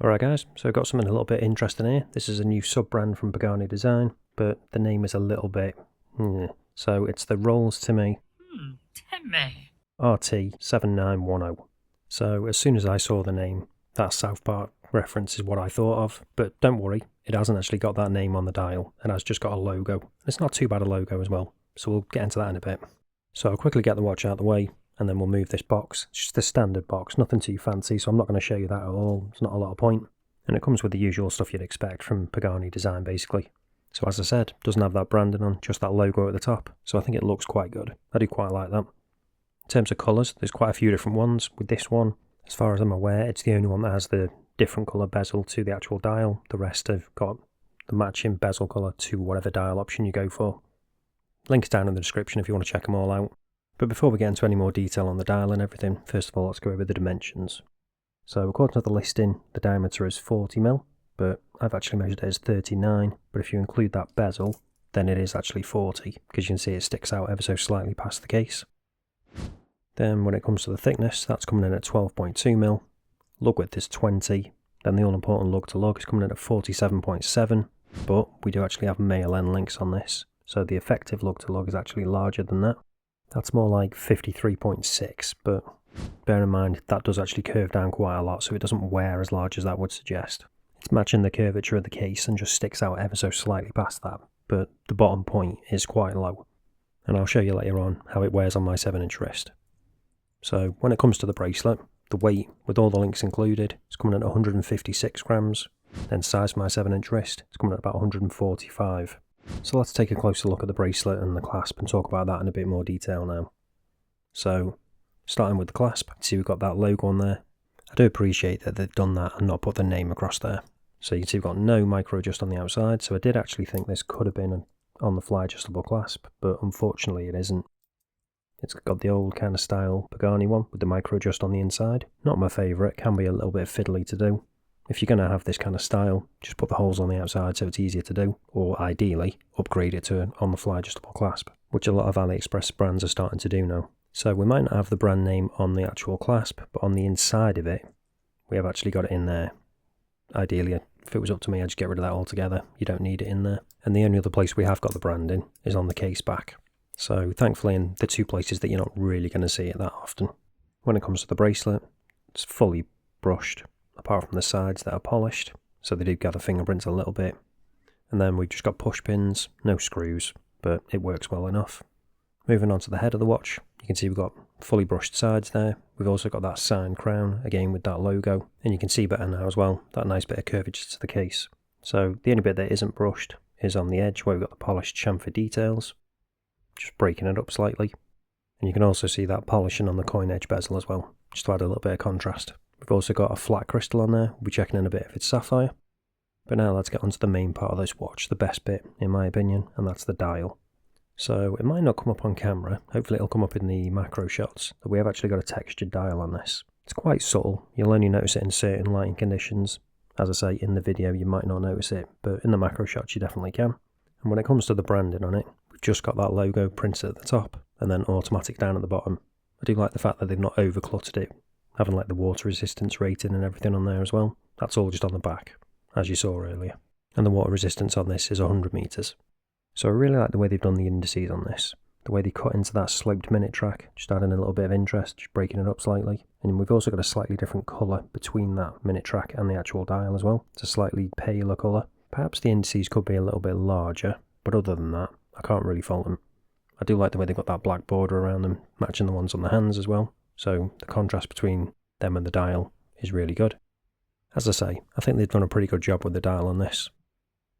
Alright guys, so I've got something a little bit interesting here. This is a new sub-brand from Pagani Design, but the name is a little bit... So it's the RollsTimi RT7910. So as soon as I saw the name, that South Park reference is what I thought of, but don't worry, it hasn't actually got that name on the dial, and has just got a logo. It's not too bad a logo as well, so we'll get into that in a bit. So I'll quickly get the watch out of the way, and then we'll move this box. It's just the standard box, nothing too fancy, so I'm not going to show you that at all. There's not a lot of point. And it comes with the usual stuff you'd expect from Pagani Design, basically. So as I said, doesn't have that branding on, just that logo at the top, so I think it looks quite good. I do quite like that. In terms of colours, there's quite a few different ones. With this one, as far as I'm aware, it's the only one that has the different colour bezel to the actual dial. The rest have got the matching bezel colour to whatever dial option you go for. Link's down in the description if you want to check them all out. But before we get into any more detail on the dial and everything, first of all let's go over the dimensions. So according to the listing, the diameter is 40mm, but I've actually measured it as 39, but if you include that bezel, then it is actually 40, because you can see it sticks out ever so slightly past the case. Then when it comes to the thickness, that's coming in at 12.2mm, lug width is 20, then the all-important lug to lug is coming in at 47.7, but we do actually have male end links on this, so the effective lug to lug is actually larger than that. That's more like 53.6, but bear in mind that does actually curve down quite a lot, so it doesn't wear as large as that would suggest. It's matching the curvature of the case and just sticks out ever so slightly past that, but the bottom point is quite low. And I'll show you later on how it wears on my 7-inch wrist. So when it comes to the bracelet, the weight with all the links included is coming at 156 grams, then size for my 7-inch wrist is coming at about 145. So let's take a closer look at the bracelet and the clasp and talk about that in a bit more detail now. So, starting with the clasp, see we've got that logo on there. I do appreciate that they've done that and not put the name across there. So you can see we've got no micro adjust on the outside, so I did actually think this could have been an on-the-fly adjustable clasp, but unfortunately it isn't. It's got the old kind of style Pagani one with the micro adjust on the inside. Not my favourite, can be a little bit fiddly to do. If you're going to have this kind of style, just put the holes on the outside so it's easier to do, or ideally, upgrade it to an on-the-fly adjustable clasp, which a lot of AliExpress brands are starting to do now. So we might not have the brand name on the actual clasp, but on the inside of it, we have actually got it in there. Ideally, if it was up to me, I'd just get rid of that altogether. You don't need it in there. And the only other place we have got the branding is on the case back. So thankfully in the two places that you're not really going to see it that often. When it comes to the bracelet, it's fully brushed, apart from the sides that are polished, so they do gather fingerprints a little bit. And then we've just got push pins, no screws, but it works well enough. Moving on to the head of the watch, you can see we've got fully brushed sides there. We've also got that signed crown, again with that logo, and you can see better now as well, that nice bit of curvature to the case. So the only bit that isn't brushed is on the edge where we've got the polished chamfer details, just breaking it up slightly. And you can also see that polishing on the coin edge bezel as well, just to add a little bit of contrast. We've also got a flat crystal on there, we'll be checking in a bit if it's sapphire. But now let's get onto the main part of this watch, the best bit in my opinion, and that's the dial. So it might not come up on camera, hopefully it'll come up in the macro shots, that we have actually got a textured dial on this. It's quite subtle, you'll only notice it in certain lighting conditions. As I say, in the video you might not notice it, but in the macro shots you definitely can. And when it comes to the branding on it, we've just got that logo printed at the top, and then automatic down at the bottom. I do like the fact that they've not over cluttered it, having like the water resistance rating and everything on there as well. That's all just on the back, as you saw earlier. And the water resistance on this is 100 metres. So I really like the way they've done the indices on this. The way they cut into that sloped minute track, just adding a little bit of interest, just breaking it up slightly. And we've also got a slightly different colour between that minute track and the actual dial as well. It's a slightly paler colour. Perhaps the indices could be a little bit larger, but other than that, I can't really fault them. I do like the way they've got that black border around them, matching the ones on the hands as well. So the contrast between them and the dial is really good. As I say, I think they've done a pretty good job with the dial on this.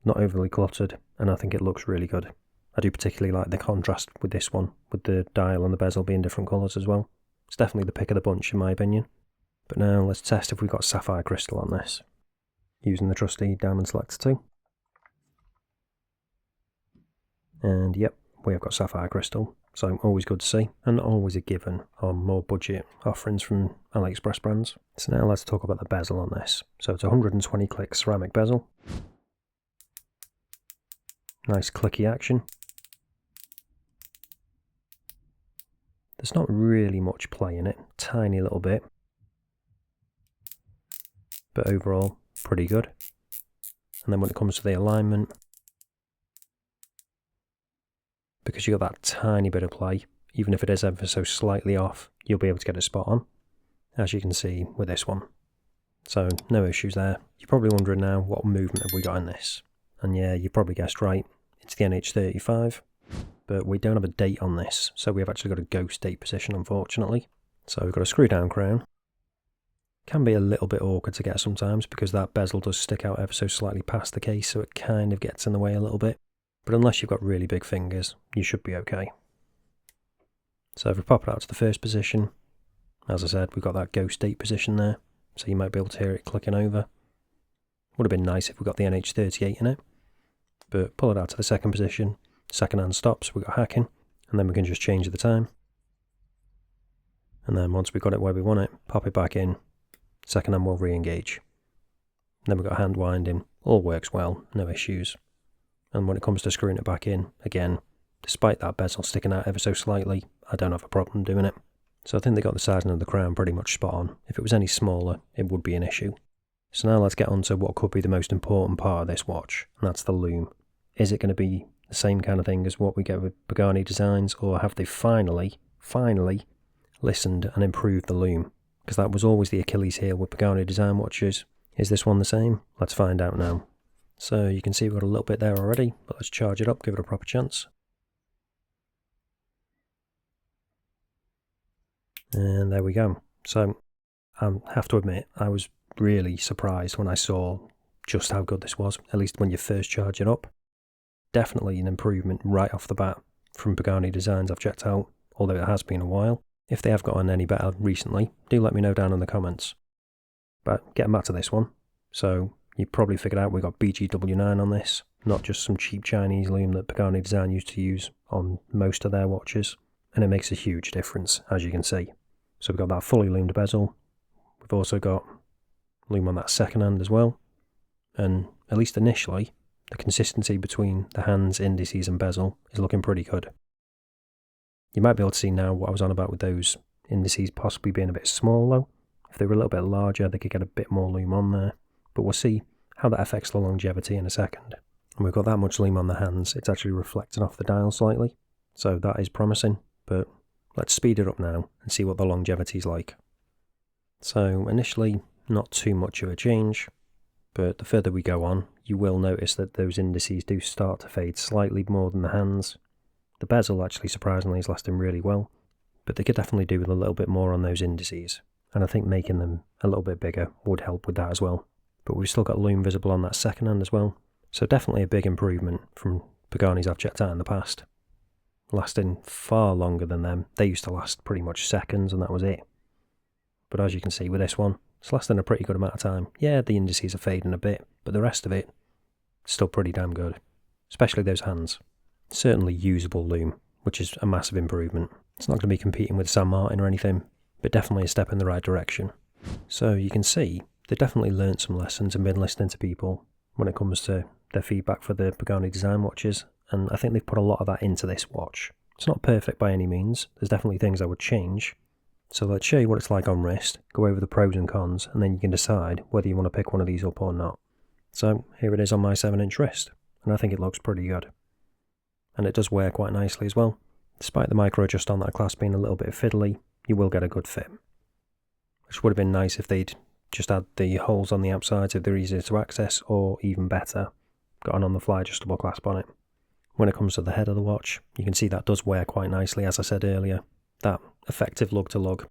Not overly cluttered, and I think it looks really good. I do particularly like the contrast with this one, with the dial and the bezel being different colours as well. It's definitely the pick of the bunch in my opinion. But now let's test if we've got sapphire crystal on this, using the trusty diamond selector 2. And yep, we have got sapphire crystal, so always good to see, and always a given on more budget offerings from AliExpress brands. So now let's talk about the bezel on this. So it's a 120 click ceramic bezel. Nice clicky action. There's not really much play in it, tiny little bit. But overall, pretty good. And then when it comes to the alignment, because you've got that tiny bit of play, even if it is ever so slightly off, you'll be able to get it spot on, as you can see with this one. So no issues there. You're probably wondering now, what movement have we got in this? And yeah, you probably guessed right, it's the NH35, but we don't have a date on this, so we have actually got a ghost date position, unfortunately. So we've got a screw down crown. Can be a little bit awkward to get sometimes because that bezel does stick out ever so slightly past the case, so it kind of gets in the way a little bit. But unless you've got really big fingers, you should be okay. So if we pop it out to the first position, as I said, we've got that ghost date position there, so you might be able to hear it clicking over. Would have been nice if we got the NH38 in it, but pull it out to the second position, second hand stops, we've got hacking, and then we can just change the time. And then once we've got it where we want it, pop it back in, second hand will re-engage. Then we've got hand winding, all works well, no issues. And when it comes to screwing it back in, again, despite that bezel sticking out ever so slightly, I don't have a problem doing it. So I think they got the sizing of the crown pretty much spot on. If it was any smaller, it would be an issue. So now let's get on to what could be the most important part of this watch, and that's the loom. Is it going to be the same kind of thing as what we get with Pagani Designs, or have they finally listened and improved the loom? Because that was always the Achilles heel with Pagani Design watches. Is this one the same? Let's find out now. So you can see we've got a little bit there already, but let's charge it up, give it a proper chance. And there we go. So I have to admit, I was really surprised when I saw just how good this was, at least when you first charge it up. Definitely an improvement right off the bat from Pagani Designs I've checked out, although it has been a while. If they have gotten any better recently, do let me know down in the comments. But getting back to this one, so you probably figured out we've got BGW9 on this, not just some cheap Chinese loom that Pagani Design used to use on most of their watches, and it makes a huge difference, as you can see. So we've got that fully loomed bezel, we've also got loom on that second hand as well, and at least initially, the consistency between the hands, indices and bezel is looking pretty good. You might be able to see now what I was on about with those indices possibly being a bit small though. If they were a little bit larger, they could get a bit more loom on there, but we'll see how that affects the longevity in a second. And we've got that much loom on the hands, it's actually reflecting off the dial slightly, so that is promising, but let's speed it up now and see what the longevity is like. So initially, not too much of a change, but the further we go on, you will notice that those indices do start to fade slightly more than the hands. The bezel actually surprisingly is lasting really well, but they could definitely do with a little bit more on those indices, and I think making them a little bit bigger would help with that as well. But we've still got loom visible on that second hand as well, so definitely a big improvement from Pagani's I've checked out in the past. Lasting far longer than them. They used to last pretty much seconds and that was it. But as you can see with this one, it's lasting a pretty good amount of time. Yeah, the indices are fading a bit, but the rest of it, still pretty damn good. Especially those hands. Certainly usable loom, which is a massive improvement. It's not going to be competing with San Martin or anything, but definitely a step in the right direction. So you can see, they've definitely learnt some lessons and been listening to people when it comes to their feedback for the Pagani Design watches, and I think they've put a lot of that into this watch. It's not perfect by any means, there's definitely things I would change. So let's show you what it's like on wrist, go over the pros and cons, and then you can decide whether you want to pick one of these up or not. So here it is on my 7-inch wrist, and I think it looks pretty good. And it does wear quite nicely as well. Despite the micro adjust on that clasp being a little bit fiddly, you will get a good fit. Which would have been nice if they'd just had the holes on the outside so they're easier to access, or even better, got an on-the-fly adjustable clasp on it. When it comes to the head of the watch, you can see that does wear quite nicely, as I said earlier. That effective lug-to-lug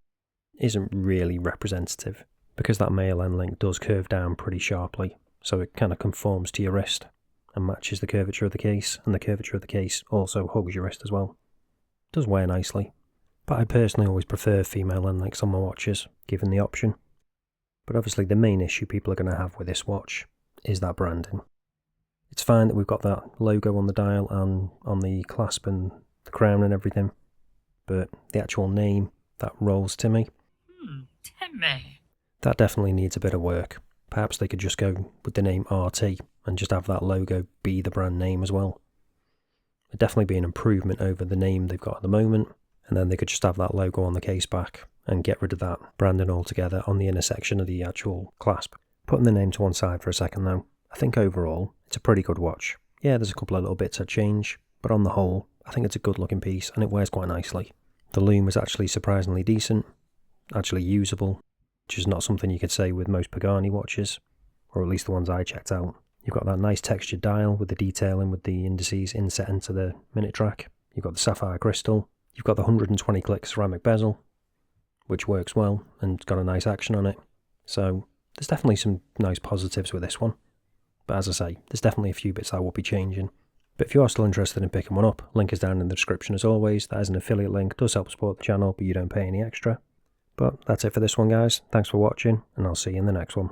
isn't really representative, because that male end link does curve down pretty sharply, so it kind of conforms to your wrist and matches the curvature of the case, and the curvature of the case also hugs your wrist as well. It does wear nicely, but I personally always prefer female end links on my watches, given the option. But obviously the main issue people are going to have with this watch is that branding. It's fine that we've got that logo on the dial and on the clasp and the crown and everything, but the actual name, that RollsTimi, Timmy, that definitely needs a bit of work. Perhaps they could just go with the name RT and just have that logo be the brand name as well. It'd definitely be an improvement over the name they've got at the moment, and then they could just have that logo on the case back and get rid of that branding altogether on the inner section of the actual clasp. Putting the name to one side for a second though, I think overall it's a pretty good watch. Yeah, there's a couple of little bits I'd change, but on the whole, I think it's a good looking piece and it wears quite nicely. The loom is actually surprisingly decent, actually usable, which is not something you could say with most Pagani watches, or at least the ones I checked out. You've got that nice textured dial with the detailing with the indices inset into the minute track. You've got the sapphire crystal. You've got the 120 click ceramic bezel, which works well and got a nice action on it. So there's definitely some nice positives with this one. But as I say, there's definitely a few bits I will be changing. But if you are still interested in picking one up, link is down in the description as always. That is an affiliate link, does help support the channel, but you don't pay any extra. But that's it for this one guys, thanks for watching, and I'll see you in the next one.